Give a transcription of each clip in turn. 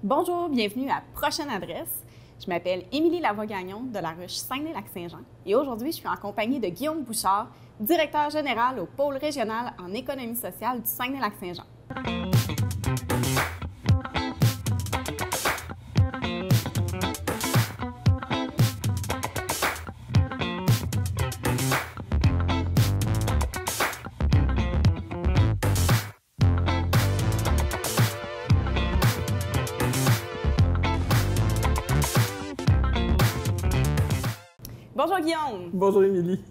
Bonjour, bienvenue à Prochaine Adresse. Je m'appelle Émilie Lavoie-Gagnon de la ruche Saguenay-Lac-Saint-Jean et aujourd'hui, je suis en compagnie de Guillaume Bouchard, directeur général au pôle régional en économie sociale du Saguenay-Lac-Saint-Jean. Bonjour Guillaume! Bonjour Émilie!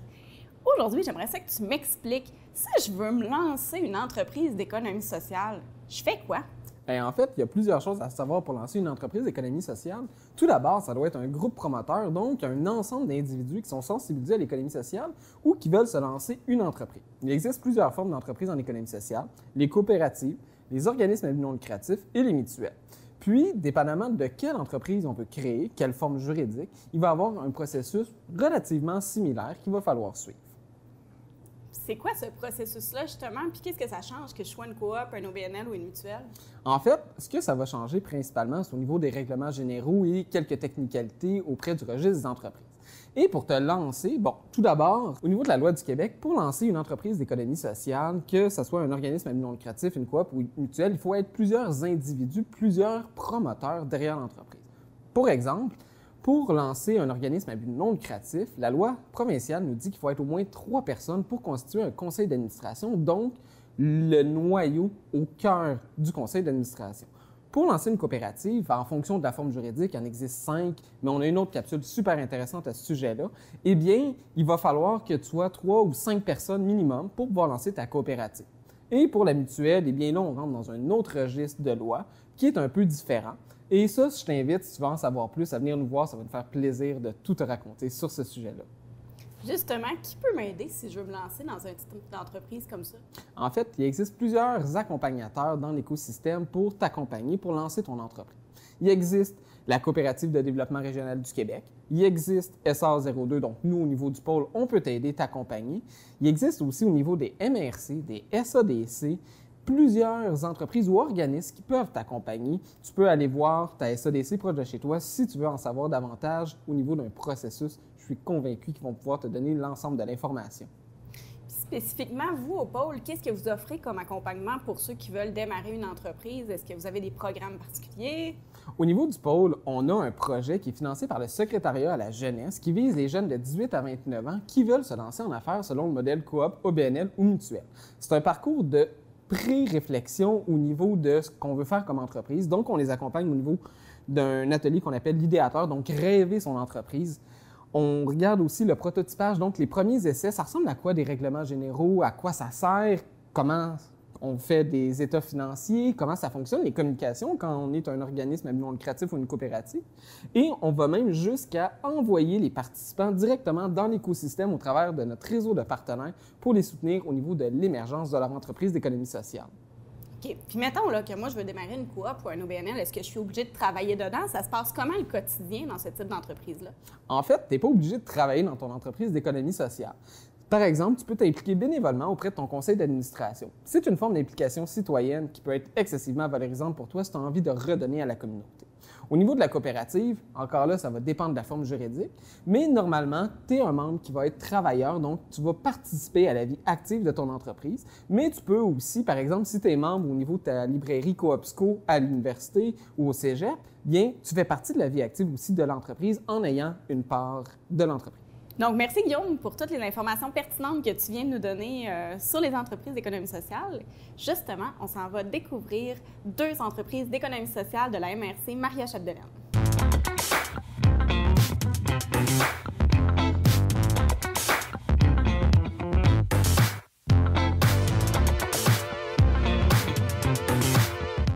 Aujourd'hui, j'aimerais ça que tu m'expliques, si je veux me lancer une entreprise d'économie sociale, je fais quoi? Bien, en fait, il y a plusieurs choses à savoir pour lancer une entreprise d'économie sociale. Tout d'abord, ça doit être un groupe promoteur, donc un ensemble d'individus qui sont sensibilisés à l'économie sociale ou qui veulent se lancer une entreprise. Il existe plusieurs formes d'entreprises en économie sociale, les coopératives, les organismes à but non lucratif et les mutuelles. Puis, dépendamment de quelle entreprise on veut créer, quelle forme juridique, il va y avoir un processus relativement similaire qu'il va falloir suivre. C'est quoi ce processus-là, justement? Puis qu'est-ce que ça change que je sois une coop, un OBNL ou une mutuelle? En fait, ce que ça va changer principalement, c'est au niveau des règlements généraux et quelques technicalités auprès du registre des entreprises. Et pour te lancer, tout d'abord, au niveau de la loi du Québec, pour lancer une entreprise d'économie sociale, que ce soit un organisme à but non lucratif, une coop ou une mutuelle, il faut être plusieurs individus, plusieurs promoteurs derrière l'entreprise. Pour exemple, pour lancer un organisme à but non lucratif, la loi provinciale nous dit qu'il faut être au moins 3 personnes pour constituer un conseil d'administration, donc le noyau au cœur du conseil d'administration. Pour lancer une coopérative, en fonction de la forme juridique, il en existe 5, mais on a une autre capsule super intéressante à ce sujet-là, eh bien, il va falloir que tu sois 3 ou 5 personnes minimum pour pouvoir lancer ta coopérative. Et pour la mutuelle, eh bien là, on rentre dans un autre registre de loi qui est un peu différent. Et ça, je t'invite, si tu veux en savoir plus, à venir nous voir, ça va nous faire plaisir de tout te raconter sur ce sujet-là. Justement, qui peut m'aider si je veux me lancer dans un type d'entreprise comme ça? En fait, il existe plusieurs accompagnateurs dans l'écosystème pour t'accompagner pour lancer ton entreprise. Il existe la Coopérative de développement régional du Québec. Il existe SR02, donc nous, au niveau du pôle, on peut t'aider, t'accompagner. Il existe aussi au niveau des MRC, des SADC, plusieurs entreprises ou organismes qui peuvent t'accompagner. Tu peux aller voir ta SADC proche de chez toi si tu veux en savoir davantage au niveau d'un processus. Je suis convaincu qu'ils vont pouvoir te donner l'ensemble de l'information. Spécifiquement, vous, au pôle, qu'est-ce que vous offrez comme accompagnement pour ceux qui veulent démarrer une entreprise? Est-ce que vous avez des programmes particuliers? Au niveau du pôle, on a un projet qui est financé par le secrétariat à la jeunesse qui vise les jeunes de 18 à 29 ans qui veulent se lancer en affaires selon le modèle coop, OBNL ou mutuelle. C'est un parcours de pré-réflexion au niveau de ce qu'on veut faire comme entreprise. Donc, on les accompagne au niveau d'un atelier qu'on appelle l'idéateur, donc rêver son entreprise. On regarde aussi le prototypage, donc les premiers essais, ça ressemble à quoi des règlements généraux, à quoi ça sert, comment on fait des états financiers, comment ça fonctionne, les communications quand on est un organisme à but non lucratif ou une coopérative. Et on va même jusqu'à envoyer les participants directement dans l'écosystème au travers de notre réseau de partenaires pour les soutenir au niveau de l'émergence de leur entreprise d'économie sociale. OK. Puis mettons là, que moi, je veux démarrer une coop ou un OBNL, est-ce que je suis obligée de travailler dedans? Ça se passe comment le quotidien dans ce type d'entreprise-là? En fait, tu n'es pas obligé de travailler dans ton entreprise d'économie sociale. Par exemple, tu peux t'impliquer bénévolement auprès de ton conseil d'administration. C'est une forme d'implication citoyenne qui peut être excessivement valorisante pour toi si tu as envie de redonner à la communauté. Au niveau de la coopérative, encore là, ça va dépendre de la forme juridique, mais normalement, tu es un membre qui va être travailleur, donc tu vas participer à la vie active de ton entreprise, mais tu peux aussi, par exemple, si tu es membre au niveau de ta librairie Coopsco à l'université ou au cégep, bien, tu fais partie de la vie active aussi de l'entreprise en ayant une part de l'entreprise. Donc, merci Guillaume pour toutes les informations pertinentes que tu viens de nous donner sur les entreprises d'économie sociale. Justement, on s'en va découvrir 2 entreprises d'économie sociale de la MRC Maria-Chapdelaine.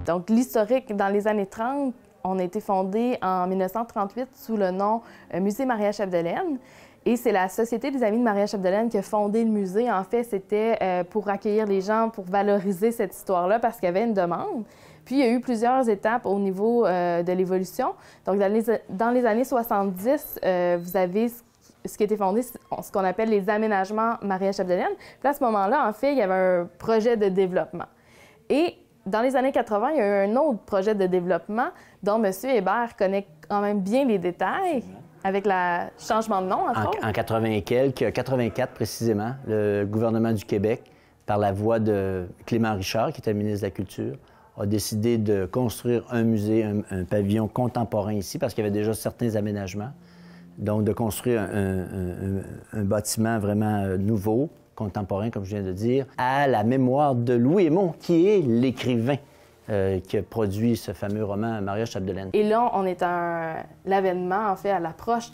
Donc, l'historique, dans les années 30, on a été fondé en 1938 sous le nom Musée Maria-Chapdelaine. Et c'est la Société des Amis de Maria-Chapdelaine qui a fondé le musée. En fait, c'était pour accueillir les gens, pour valoriser cette histoire-là, parce qu'il y avait une demande. Puis, il y a eu plusieurs étapes au niveau de l'évolution. Donc, dans les années 70, vous avez ce qui a été fondé, ce qu'on appelle les aménagements Maria-Chapdelaine. Puis à ce moment-là, en fait, il y avait un projet de développement. Et dans les années 80, il y a eu un autre projet de développement dont M. Hébert connaît quand même bien les détails, avec le changement de nom, entre autres. En 80 et quelques, 84 précisément, le gouvernement du Québec, par la voix de Clément Richard, qui était ministre de la Culture, a décidé de construire un musée, un pavillon contemporain ici, parce qu'il y avait déjà certains aménagements. Donc, de construire un bâtiment vraiment nouveau, contemporain, comme je viens de dire, à la mémoire de Louis Hémon, qui est l'écrivain qui a produit ce fameux roman Maria Chapdelaine. Et là, on est à l'avènement, en fait, à l'approche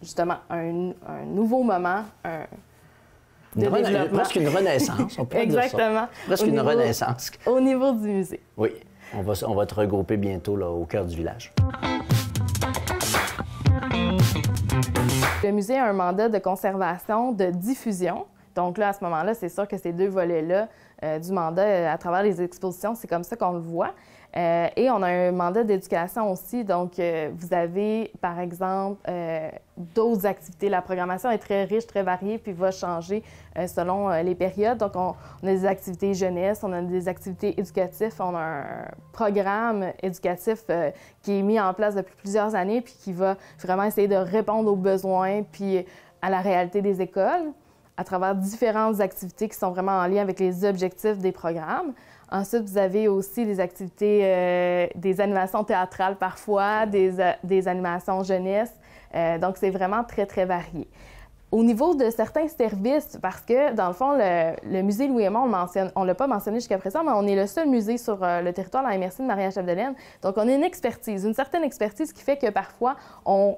justement, un nouveau moment, presque une renaissance, on pourrait dire ça. Exactement. Presque une renaissance. Au niveau du musée. Oui, on va te regrouper bientôt là, au cœur du village. Le musée a un mandat de conservation, de diffusion. Donc là, à ce moment-là, c'est sûr que ces deux volets-là du mandat, à travers les expositions, c'est comme ça qu'on le voit. Et on a un mandat d'éducation aussi. Donc, vous avez, par exemple, d'autres activités. La programmation est très riche, très variée, puis va changer selon les périodes. Donc, on a des activités jeunesse, on a des activités éducatives, on a un programme éducatif qui est mis en place depuis plusieurs années, puis qui va vraiment essayer de répondre aux besoins, puis à la réalité des écoles, à travers différentes activités qui sont vraiment en lien avec les objectifs des programmes. Ensuite, vous avez aussi des activités, des animations théâtrales parfois, des animations jeunesse. Donc, c'est vraiment très, très varié. Au niveau de certains services, parce que, dans le fond, le musée Louis Hémon, on ne l'a pas mentionné jusqu'à présent, mais on est le seul musée sur le territoire de la MRC de Maria-Chapdelaine. Donc, on a une certaine expertise qui fait que parfois, on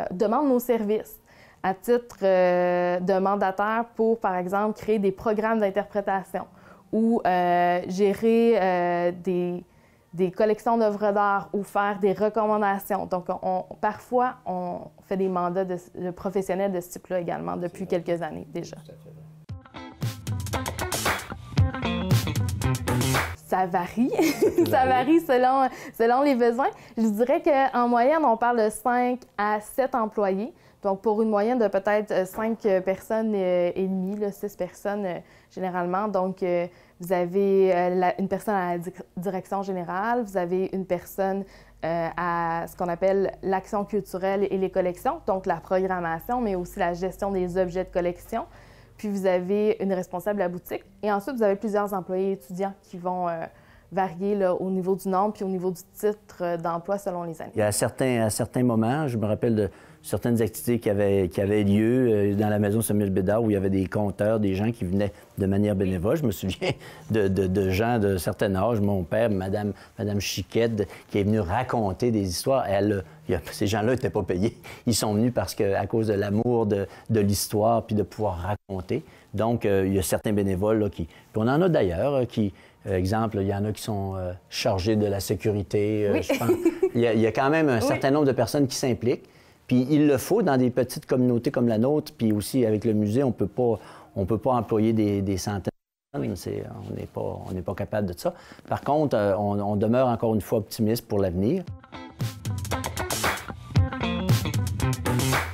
demande nos services à titre de mandataire pour, par exemple, créer des programmes d'interprétation ou gérer des collections d'œuvres d'art ou faire des recommandations. Donc, parfois, on fait des mandats de professionnels de ce type-là également depuis quelques années déjà. Ça varie. Ça varie selon les besoins. Je dirais qu'en moyenne, on parle de 5 à 7 employés. Donc, pour une moyenne de peut-être 5 personnes et demie, 6 personnes généralement. Donc, vous avez une personne à la direction générale, vous avez une personne à ce qu'on appelle l'action culturelle et les collections, donc la programmation, mais aussi la gestion des objets de collection. Puis, vous avez une responsable de la boutique. Et ensuite, vous avez plusieurs employés étudiants qui vont varier là, au niveau du nombre puis au niveau du titre d'emploi selon les années. Il y a à certains moments, je me rappelle de certaines activités qui avaient lieu dans la maison Samuel Bédard où il y avait des conteurs, des gens qui venaient de manière bénévole. Je me souviens de gens de certain âge, mon père, Madame Chiquette, qui est venue raconter des histoires. Ces gens-là n'étaient pas payés. Ils sont venus à cause de l'amour de l'histoire puis de pouvoir raconter. Donc, il y a certains bénévoles là, puis on en a d'ailleurs qui... exemple, il y en a qui sont chargés de la sécurité. Oui. Je pense. Il y a quand même un certain nombre de personnes qui s'impliquent. Puis il le faut dans des petites communautés comme la nôtre, puis aussi avec le musée, on peut pas employer des centaines de personnes. On n'est pas capable de ça. Par contre, on demeure encore une fois optimiste pour l'avenir.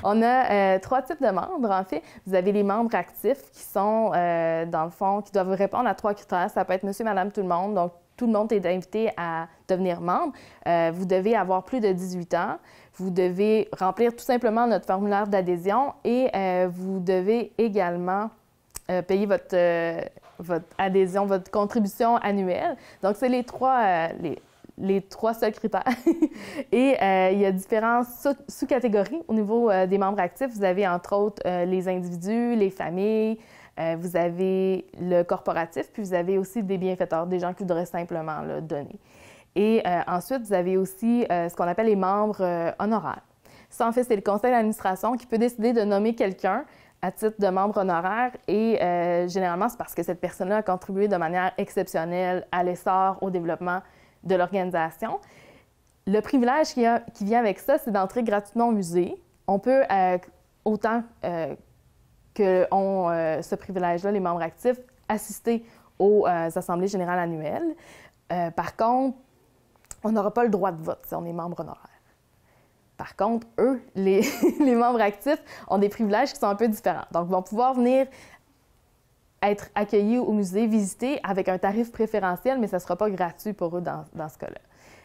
On a 3 types de membres, en fait. Vous avez les membres actifs qui sont, dans le fond, qui doivent répondre à 3 critères. Ça peut être monsieur, madame, tout le monde. Donc, tout le monde est invité à devenir membre. Vous devez avoir plus de 18 ans. Vous devez remplir tout simplement notre formulaire d'adhésion et vous devez également payer votre adhésion, votre contribution annuelle. Donc, c'est les 3 seuls critères. Et il y a différentes sous-catégories au niveau des membres actifs. Vous avez, entre autres, les individus, les familles, vous avez le corporatif, puis vous avez aussi des bienfaiteurs, des gens qui voudraient simplement là, donner. Et ensuite, vous avez aussi ce qu'on appelle les membres honoraires. Ça, en fait, c'est le conseil d'administration qui peut décider de nommer quelqu'un à titre de membre honoraire et généralement, c'est parce que cette personne-là a contribué de manière exceptionnelle à l'essor, au développement de l'organisation. Le privilège qui vient avec ça, c'est d'entrer gratuitement au musée. On peut, autant ce privilège-là, les membres actifs, assister aux assemblées générales annuelles. Par contre, on n'aura pas le droit de vote si on est membre honoraire. Par contre, eux, les membres actifs, ont des privilèges qui sont un peu différents. Donc, ils vont pouvoir venir être accueillis au musée, visités avec un tarif préférentiel, mais ça ne sera pas gratuit pour eux dans ce cas-là.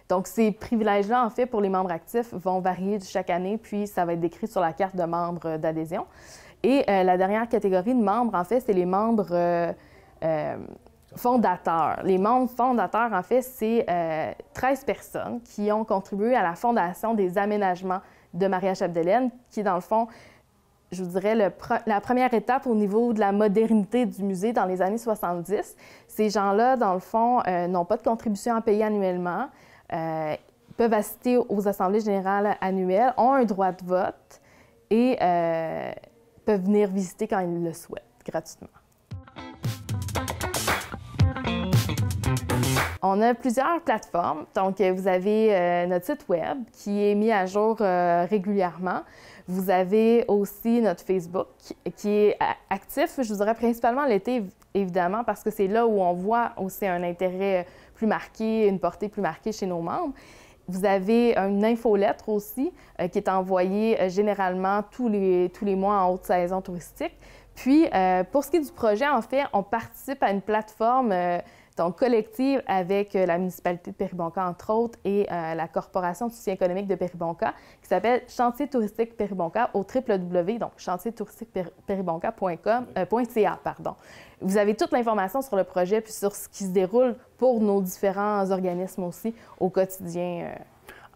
Donc, ces privilèges-là, en fait, pour les membres actifs, vont varier chaque année, puis ça va être décrit sur la carte de membres d'adhésion. Et la dernière catégorie de membres, en fait, c'est les membres fondateurs. Les membres fondateurs, en fait, c'est 13 personnes qui ont contribué à la fondation des aménagements de Maria-Chapdelaine, qui est, dans le fond, je vous dirais, la première étape au niveau de la modernité du musée dans les années 70. Ces gens-là, dans le fond, n'ont pas de contribution à payer annuellement, peuvent assister aux assemblées générales annuelles, ont un droit de vote et peuvent venir visiter quand ils le souhaitent, gratuitement. On a plusieurs plateformes. Donc, vous avez notre site Web qui est mis à jour régulièrement. Vous avez aussi notre Facebook qui est actif, je vous dirais principalement l'été, évidemment, parce que c'est là où on voit aussi un intérêt plus marqué, une portée plus marquée chez nos membres. Vous avez une infolettre aussi qui est envoyée généralement tous les mois en haute saison touristique. Puis, pour ce qui est du projet, en fait, on participe à une plateforme donc collective avec la municipalité de Péribonka, entre autres, et la Corporation de soutien économique de Péribonka, qui s'appelle Chantier touristique Péribonka au www, donc chantiertouristique-péribonka.ca, pardon. Vous avez toute l'information sur le projet puis sur ce qui se déroule pour nos différents organismes aussi au quotidien.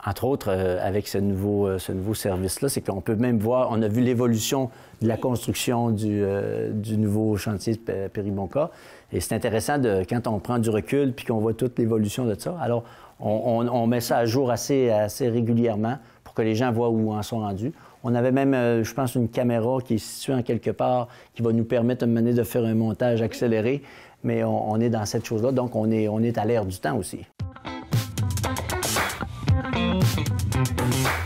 Entre autres, avec ce nouveau service-là, c'est qu'on peut même voir, on a vu l'évolution de la construction du nouveau chantier de Péribonka. Et c'est intéressant quand on prend du recul puis qu'on voit toute l'évolution de ça. Alors, on met ça à jour assez régulièrement pour que les gens voient où en sont rendus. On avait même, je pense, une caméra qui est située en quelque part qui va nous permettre de faire un montage accéléré. Mais on est dans cette chose-là, donc on est à l'ère du temps aussi.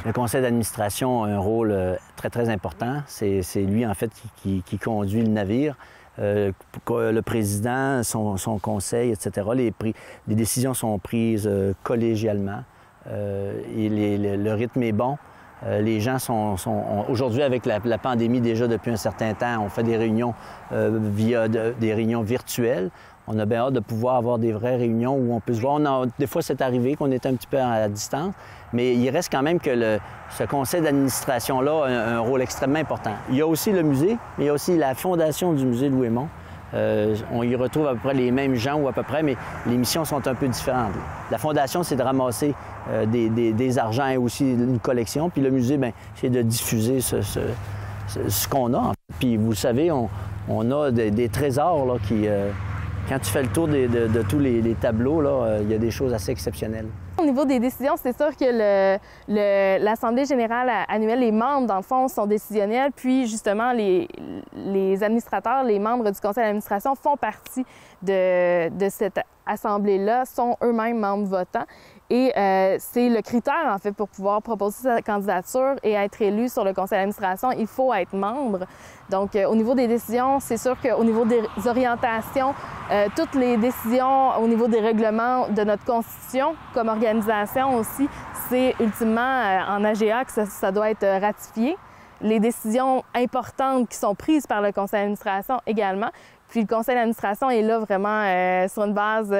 Le conseil d'administration a un rôle très, très important. C'est lui, en fait, qui conduit le navire. Le président, son conseil, etc., les décisions sont prises collégialement et le rythme est bon. Les gens aujourd'hui, avec la pandémie, déjà depuis un certain temps, on fait des réunions via des réunions virtuelles. On a bien hâte de pouvoir avoir des vraies réunions où on peut se voir. Des fois, c'est arrivé qu'on est un petit peu à distance, mais il reste quand même que ce conseil d'administration-là a un rôle extrêmement important. Il y a aussi le musée, mais il y a aussi la fondation du musée Louis-Aymon. On y retrouve à peu près les mêmes gens ou à peu près, mais les missions sont un peu différentes. La fondation, c'est de ramasser des argents et aussi une collection, puis le musée, bien, c'est de diffuser ce qu'on a. Puis vous le savez, on a des trésors là, qui... Quand tu fais le tour de tous les tableaux, là, il y a des choses assez exceptionnelles. Au niveau des décisions, c'est sûr que l'Assemblée générale annuelle, les membres, dans le fond, sont décisionnels. Puis, justement, les administrateurs, les membres du conseil d'administration font partie de cette assemblée-là, sont eux-mêmes membres votants. Et c'est le critère, en fait, pour pouvoir proposer sa candidature et être élu sur le conseil d'administration, il faut être membre. Donc, au niveau des décisions, c'est sûr qu'au niveau des orientations, toutes les décisions au niveau des règlements de notre constitution, comme organisation aussi, c'est ultimement en AGA que ça doit être ratifié. Les décisions importantes qui sont prises par le conseil d'administration également. Puis le conseil d'administration est là vraiment sur une base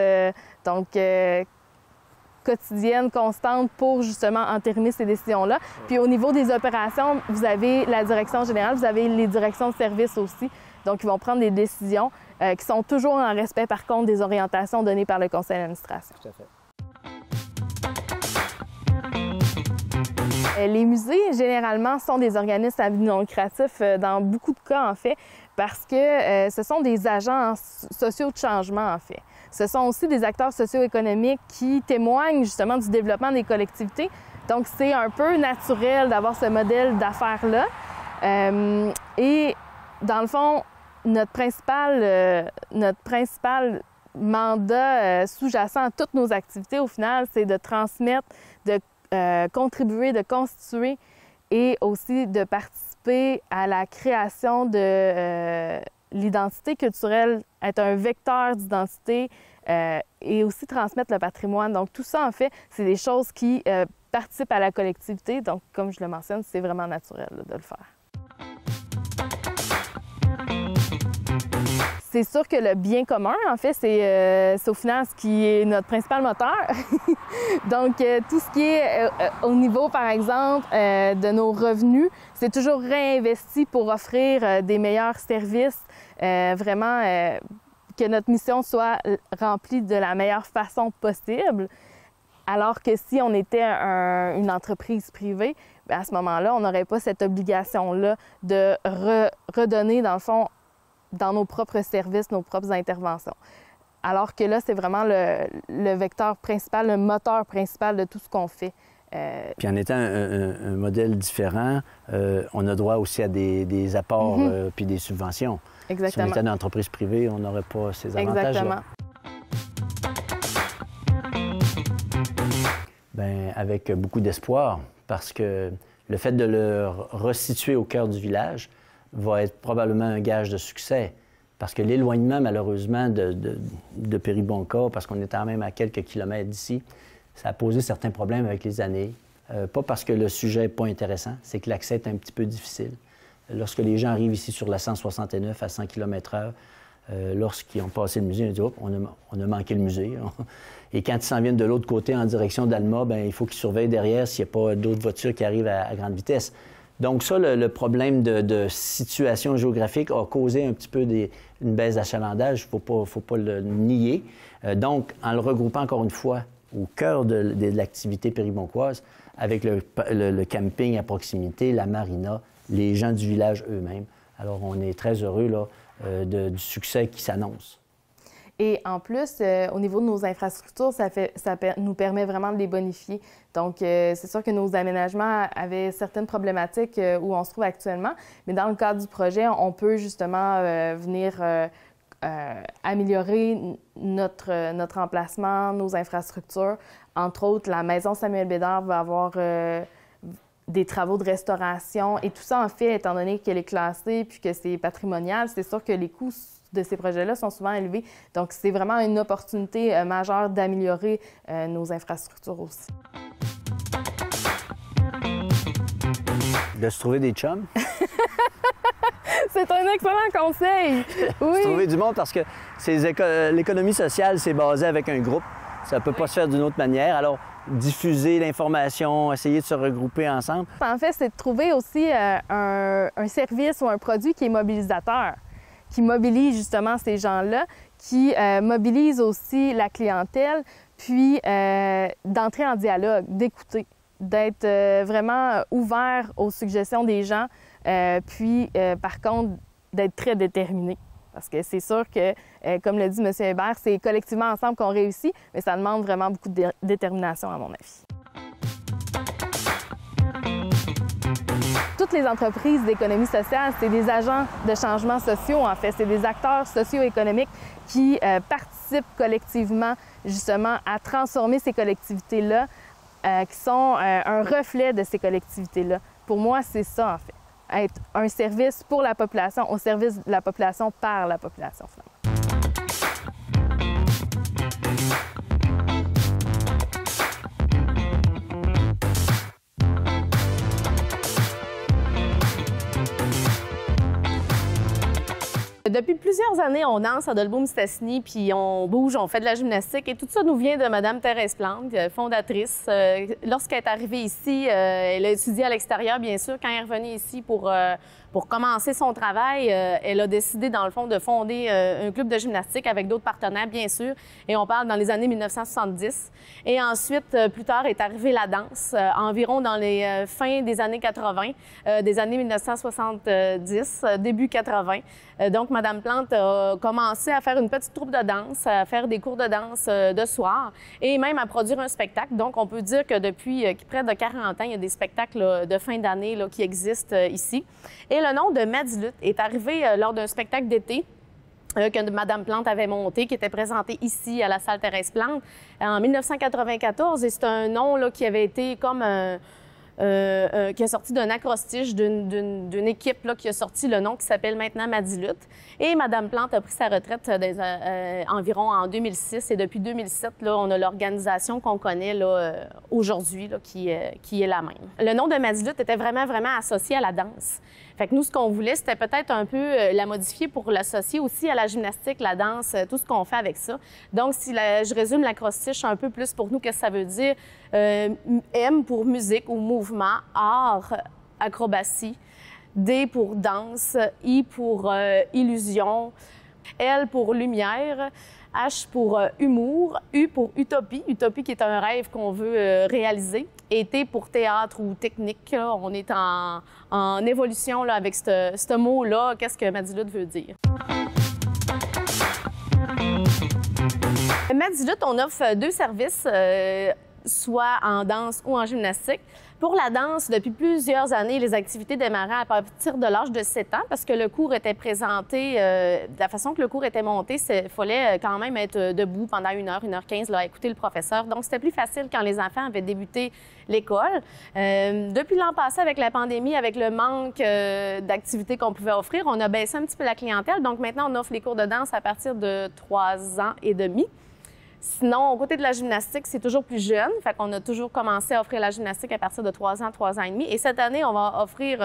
quotidienne, constante pour justement entériner ces décisions-là. Puis au niveau des opérations, vous avez la direction générale, vous avez les directions de service aussi. Donc, ils vont prendre des décisions qui sont toujours en respect, par contre, des orientations données par le conseil d'administration. Tout à fait. Les musées, généralement, sont des organismes à but non lucratif dans beaucoup de cas, en fait, parce que ce sont des agents sociaux de changement, en fait. Ce sont aussi des acteurs socio-économiques qui témoignent justement du développement des collectivités. Donc, c'est un peu naturel d'avoir ce modèle d'affaires-là. Et dans le fond, notre principal mandat sous-jacent à toutes nos activités, au final, c'est de transmettre, de contribuer, de constituer et aussi de participer à la création de l'identité culturelle, être un vecteur d'identité et aussi transmettre le patrimoine. Donc, tout ça, en fait, c'est des choses qui participent à la collectivité. Donc, comme je le mentionne, c'est vraiment naturel là, de le faire. c'est sûr que le bien commun, en fait, c'est au final ce qui est notre principal moteur. Donc, tout ce qui est au niveau, par exemple, de nos revenus, c'est toujours réinvesti pour offrir des meilleurs services, vraiment que notre mission soit remplie de la meilleure façon possible. Alors que si on était une entreprise privée, bien, à ce moment-là, on n'aurait pas cette obligation-là de redonner, dans le fond, dans nos propres services, nos propres interventions. Alors que là, c'est vraiment le vecteur principal, le moteur principal de tout ce qu'on fait. Puis en étant un modèle différent, on a droit aussi à des apports puis des subventions. Exactement. Si on était une entreprise privée, on n'aurait pas ces avantages-là. Exactement. Bien, avec beaucoup d'espoir, parce que le fait de le resituer au cœur du village va être probablement un gage de succès. Parce que l'éloignement, malheureusement, de Péribonka, parce qu'on est quand même à quelques kilomètres d'ici, ça a posé certains problèmes avec les années. Pas parce que le sujet n'est pas intéressant, c'est que l'accès est un petit peu difficile. Lorsque les gens arrivent ici sur la 169 à 100 km/h, lorsqu'ils ont passé le musée, on dit « Hop, on a manqué le musée. » Et quand ils s'en viennent de l'autre côté en direction d'Alma, bien, il faut qu'ils surveillent derrière s'il n'y a pas d'autres voitures qui arrivent à grande vitesse. Donc ça, le problème de situation géographique a causé un petit peu une baisse d'achalandage, il ne faut pas le nier. Donc, en le regroupant encore une fois au cœur de l'activité périboncoise, avec le camping à proximité, la marina, les gens du village eux-mêmes, alors on est très heureux là, du succès qui s'annonce. Et en plus, au niveau de nos infrastructures, ça nous permet vraiment de les bonifier. Donc, c'est sûr que nos aménagements avaient certaines problématiques où on se trouve actuellement, mais dans le cadre du projet, on peut justement venir améliorer notre emplacement, nos infrastructures. Entre autres, la maison Samuel Bédard va avoir des travaux de restauration et tout ça, en fait, étant donné qu'elle est classée puis que c'est patrimonial, c'est sûr que les coûts de ces projets-là sont souvent élevés. Donc, c'est vraiment une opportunité majeure d'améliorer nos infrastructures aussi. De se trouver des chums? C'est un excellent conseil! Oui. Se trouver du monde parce que l'économie sociale, c'est basé avec un groupe. Ça ne peut pas se faire d'une autre manière. Alors, diffuser l'information, essayer de se regrouper ensemble. En fait, c'est de trouver aussi un service ou un produit qui est mobilisateur, qui mobilise justement ces gens-là, qui mobilise aussi la clientèle, puis d'entrer en dialogue, d'écouter, d'être vraiment ouvert aux suggestions des gens, puis par contre, d'être très déterminé. Parce que c'est sûr que, comme le dit M. Hébert, c'est collectivement ensemble qu'on réussit, mais ça demande vraiment beaucoup de détermination, à mon avis. Toutes les entreprises d'économie sociale, c'est des agents de changement sociaux, en fait. C'est des acteurs socio-économiques qui participent collectivement, justement, à transformer ces collectivités-là, qui sont un reflet de ces collectivités-là. Pour moi, c'est ça, en fait. Être un service pour la population, au service de la population par la population, finalement. Depuis plusieurs années, on danse à Dolbeau-Mistassini, puis on bouge, on fait de la gymnastique. Et tout ça nous vient de Mme Thérèse Plante, fondatrice. Lorsqu'elle est arrivée ici, elle a étudié à l'extérieur, bien sûr. Quand elle est revenue ici pour commencer son travail, elle a décidé, dans le fond, de fonder un club de gymnastique avec d'autres partenaires, bien sûr. Et on parle dans les années 1970. Et ensuite, plus tard, est arrivée la danse, environ dans les fins des années 80, des années 1970, début 80. Donc, Mme Plante a commencé à faire une petite troupe de danse, à faire des cours de danse de soir et même à produire un spectacle. Donc, on peut dire que depuis près de 40 ans, il y a des spectacles de fin d'année qui existent ici. Et le nom de Madilutte est arrivé lors d'un spectacle d'été que Mme Plante avait monté, qui était présenté ici à la salle Thérèse Plante en 1994. Et c'est un nom qui avait été comme qui a sorti d'un acrostiche d'une équipe qui a sorti le nom qui s'appelle maintenant Madilutte. Et Mme Plante a pris sa retraite environ en 2006. Et depuis 2007, on a l'organisation qu'on connaît aujourd'hui qui est la même. Le nom de Madilutte était vraiment associé à la danse. Fait que nous, ce qu'on voulait, c'était peut-être un peu la modifier pour l'associer aussi à la gymnastique, la danse, tout ce qu'on fait avec ça. Donc, si je résume l'acrostiche un peu plus pour nous, qu'est-ce que ça veut dire? M pour musique ou mouvement, art, acrobatie, D pour danse, I pour illusion, L pour lumière, H pour humour, U pour utopie, utopie qui est un rêve qu'on veut réaliser, et T pour théâtre ou technique. Là, on est en évolution là, avec ce mot-là. Qu'est-ce que Madilutte veut dire? Madilutte, on offre 2 services, soit en danse ou en gymnastique. Pour la danse, depuis plusieurs années, les activités démarraient à partir de l'âge de 7 ans parce que le cours était présenté, de la façon que le cours était monté, il fallait quand même être debout pendant 1h15 là, à écouter le professeur. Donc, c'était plus facile quand les enfants avaient débuté l'école. Depuis l'an passé, avec la pandémie, avec le manque d'activités qu'on pouvait offrir, on a baissé un petit peu la clientèle. Donc, maintenant, on offre les cours de danse à partir de 3 ans et demi. Sinon, au côté de la gymnastique, c'est toujours plus jeune. Fait qu'on a toujours commencé à offrir la gymnastique à partir de 3 ans et demi. Et cette année, on va offrir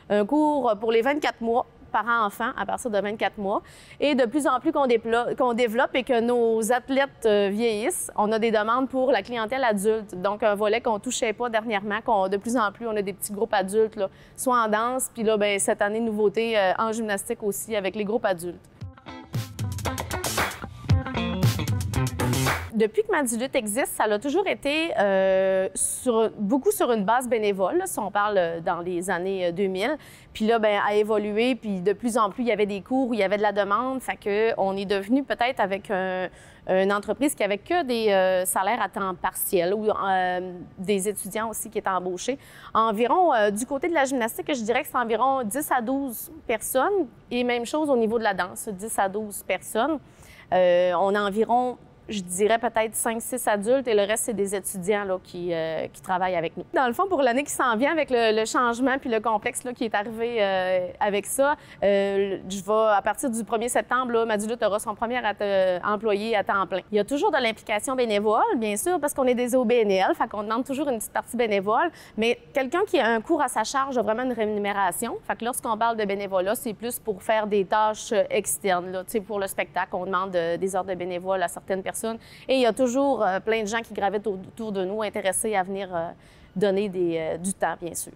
un cours pour les 24 mois, parents-enfants, à partir de 24 mois. Et de plus en plus qu'on développe et que nos athlètes vieillissent, on a des demandes pour la clientèle adulte. Donc, un volet qu'on ne touchait pas dernièrement, de plus en plus, on a des petits groupes adultes, là, soit en danse, puis là, bien, cette année, nouveauté en gymnastique aussi, avec les groupes adultes. Depuis que Madilutte existe, ça a toujours été beaucoup sur une base bénévole, là, si on parle dans les années 2000. Puis là, bien, a évolué, puis de plus en plus, il y avait des cours où il y avait de la demande. Fait qu'on est devenu peut-être avec une entreprise qui avait que des salaires à temps partiel ou des étudiants aussi qui étaient embauchés. Environ, du côté de la gymnastique, je dirais que c'est environ 10 à 12 personnes. Et même chose au niveau de la danse, 10 à 12 personnes. On a environ, je dirais peut-être 5-6 adultes et le reste, c'est des étudiants là, qui travaillent avec nous. Dans le fond, pour l'année qui s'en vient, avec le changement puis le complexe là, qui est arrivé avec ça, à partir du 1er septembre, là, Madilutte aura son premier employé à temps plein. Il y a toujours de l'implication bénévole, bien sûr, parce qu'on est des OBNL, fait qu'on demande toujours une petite partie bénévole, mais quelqu'un qui a un cours à sa charge a vraiment une rémunération. Fait que lorsqu'on parle de bénévolat, c'est plus pour faire des tâches externes. Là. Pour le spectacle, on demande des heures de bénévole à certaines personnes. Et il y a toujours plein de gens qui gravitent autour de nous, intéressés à venir donner du temps, bien sûr.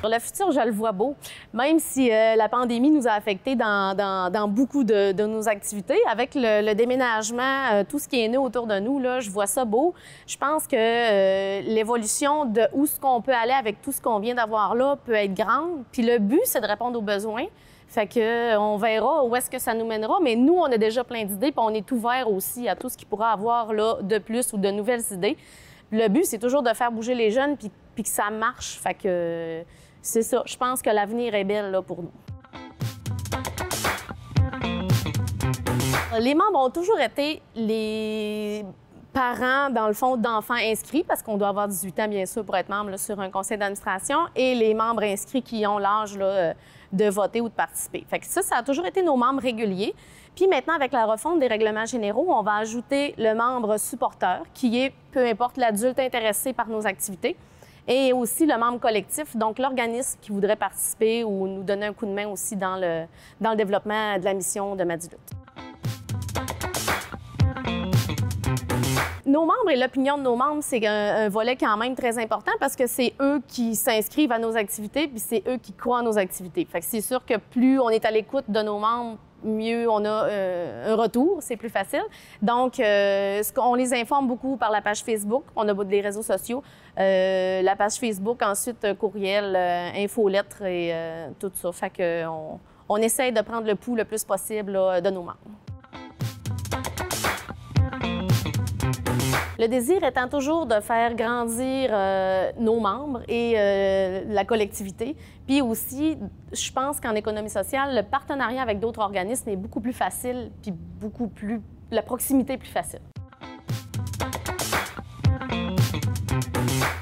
Le futur, je le vois beau. Même si la pandémie nous a affectés dans beaucoup de nos activités, avec le déménagement, tout ce qui est né autour de nous, là, je vois ça beau. Je pense que l'évolution de où ce qu'on peut aller avec tout ce qu'on vient d'avoir là peut être grande. Puis le but, c'est de répondre aux besoins. Fait que on verra où est-ce que ça nous mènera, mais nous, on a déjà plein d'idées, puis on est ouvert aussi à tout ce qui pourra avoir là de plus ou de nouvelles idées. Le but, c'est toujours de faire bouger les jeunes puis que ça marche. Fait que c'est ça. Je pense que l'avenir est belle là, pour nous. Les membres ont toujours été les parents, dans le fond, d'enfants inscrits, parce qu'on doit avoir 18 ans, bien sûr, pour être membre là, sur un conseil d'administration, et les membres inscrits qui ont l'âge là, de voter ou de participer. Fait que ça a toujours été nos membres réguliers. Puis maintenant, avec la refonte des règlements généraux, on va ajouter le membre supporteur, qui est, peu importe l'adulte intéressé par nos activités, et aussi le membre collectif, donc l'organisme qui voudrait participer ou nous donner un coup de main aussi dans le développement de la mission de Madilutte. Nos membres et l'opinion de nos membres, c'est un volet quand même très important parce que c'est eux qui s'inscrivent à nos activités puis c'est eux qui croient à nos activités. Fait que c'est sûr que plus on est à l'écoute de nos membres, mieux on a un retour, c'est plus facile. Donc, on les informe beaucoup par la page Facebook, on a des réseaux sociaux, la page Facebook, ensuite courriel, infolettre et tout ça. Fait que on essaye de prendre le pouls le plus possible là, de nos membres. Le désir étant toujours de faire grandir nos membres et la collectivité. Puis aussi, je pense qu'en économie sociale, le partenariat avec d'autres organismes est beaucoup plus facile, puis la proximité est plus facile.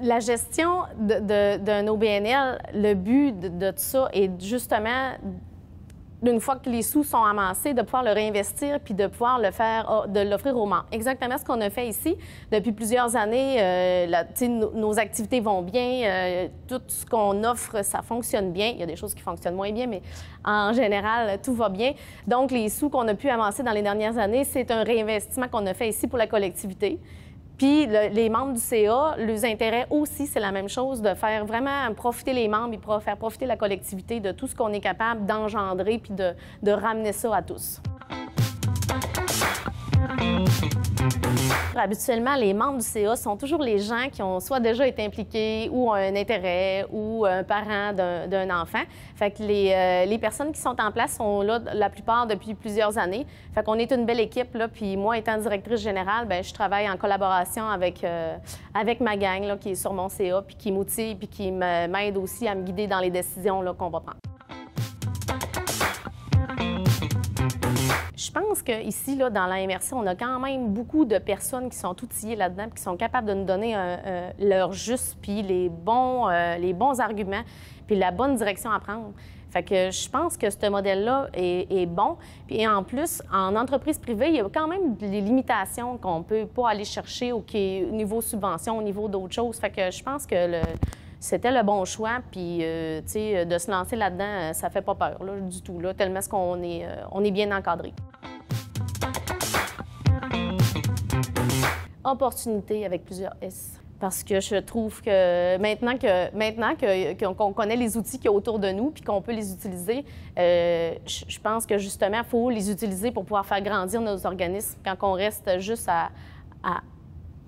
La gestion d'un OBNL, le but de tout ça est justement une fois que les sous sont amassés, de pouvoir le réinvestir puis de pouvoir de l'offrir aux membres. Exactement ce qu'on a fait ici. Depuis plusieurs années, nos activités vont bien, tout ce qu'on offre, ça fonctionne bien. Il y a des choses qui fonctionnent moins bien, mais en général, tout va bien. Donc, les sous qu'on a pu amasser dans les dernières années, c'est un réinvestissement qu'on a fait ici pour la collectivité. Puis les membres du CA, leurs intérêts aussi, c'est la même chose, de faire vraiment profiter les membres et faire profiter la collectivité de tout ce qu'on est capable d'engendrer puis de ramener ça à tous. Habituellement, les membres du CA sont toujours les gens qui ont soit déjà été impliqués ou ont un intérêt ou un parent d'un enfant. Fait que les personnes qui sont en place sont là, la plupart, depuis plusieurs années. Fait qu'on est une belle équipe, là. Puis moi, étant directrice générale, bien, je travaille en collaboration avec ma gang, là, qui est sur mon CA, puis qui m'outille, puis qui m'aide aussi à me guider dans les décisions là, qu'on va prendre. Je pense qu'ici, là, dans la MRC, on a quand même beaucoup de personnes qui sont outillées là-dedans et qui sont capables de nous donner leur juste, puis les bons arguments, puis la bonne direction à prendre. Fait que je pense que ce modèle-là est bon. Puis en plus, en entreprise privée, il y a quand même des limitations qu'on ne peut pas aller chercher au niveau subvention, au niveau d'autres choses. Fait que je pense que c'était le bon choix, puis tu sais, de se lancer là-dedans, ça fait pas peur là, du tout, là, tellement qu'on est bien encadré. Opportunité avec plusieurs S. Parce que je trouve que maintenant qu'on connaît les outils qu'il y a autour de nous puis qu'on peut les utiliser, je pense que justement, il faut les utiliser pour pouvoir faire grandir nos organismes. Quand on reste juste à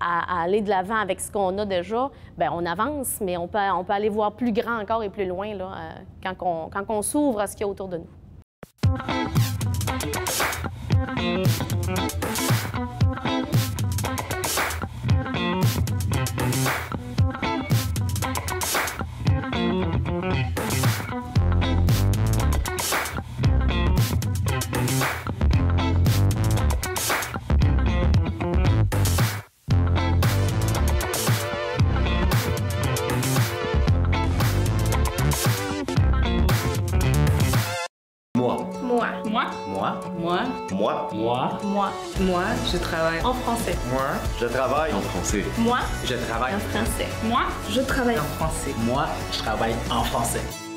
aller de l'avant avec ce qu'on a déjà, bien, on avance, mais on peut aller voir plus grand encore et plus loin là, quand on s'ouvre à ce qu'il y a autour de nous. Moi, je travaille en français. Moi, je travaille en français. Moi, je travaille en français. Moi, je travaille en français. Moi, je travaille en français.